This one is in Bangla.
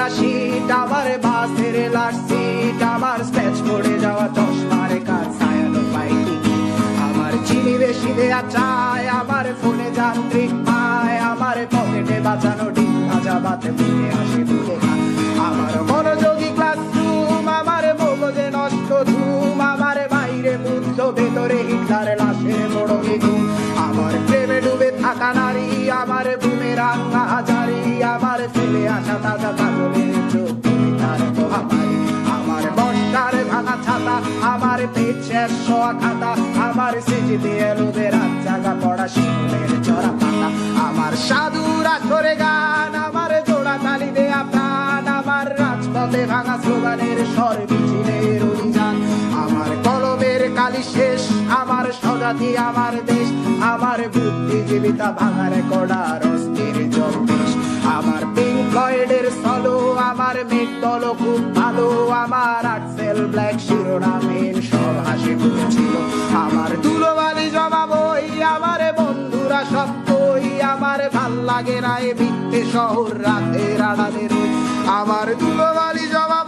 পড়া শীত, আমার বাসের লাস্ট সিট, আমার স্ক্র্যাচ পড়ে যাওয়া চশমার কাজ ছায়ালো পাইনি, আমার চিনি বেশি দেয়া চায়, আমার ফোনে যান্ত্রিক পায়, আমার পকেটে বাঁচানো ডিম ভাজা বাতে বুকে আসে ভুলে খা, আমার মনোযোগী ক্লাসরুম, আমার মগজে নষ্ট ধুম, আমার বাইরে মুগ্ধ ভেতরে হিটলার লাশের মোড়কে ঘুম, আমার প্রেমে ডুবে থাকা নারী, আমার বুমেরাং হাজারি, আমার ফেলে আসা তাজা কাজলের চোখ তার মহামারী, আমার বর্ষার ভাঙা ছাতা, আমার পেট শেষ হওয়া খাতা, আমার সেজে এলোদের জায়গা পড়া শিমুলের চড়া পাতা, আমার সাধুর আসরে গান, আমার জোড়া তালি দেয়া প্রাণ, আমার রাজপথে ভাঙা স্লোগানের স্বর মিছিলের অভিযান, আমার কলমের কালি শেষ, আমার স্বজাতি আমার দেশ, আমার বুদ্ধিজীবিতা ভাঙার কড়ার অস্থির জম্পেশ, আমার পিঙ্ক ফ্লয়েডের সলো, আমার মেঘ দল খুব ভালো, আমার আর্টসেল ব্ল্যাক শিরোনামহীন সব হাসি খুঁজছিল, আমার ধুলোবালি জমা বই, আমার বন্ধুরা সব কই, আমার ভাল লাগে না এ মিথ্যে শহর রাতের আড়ালের, আমার ধুলোবালি জমা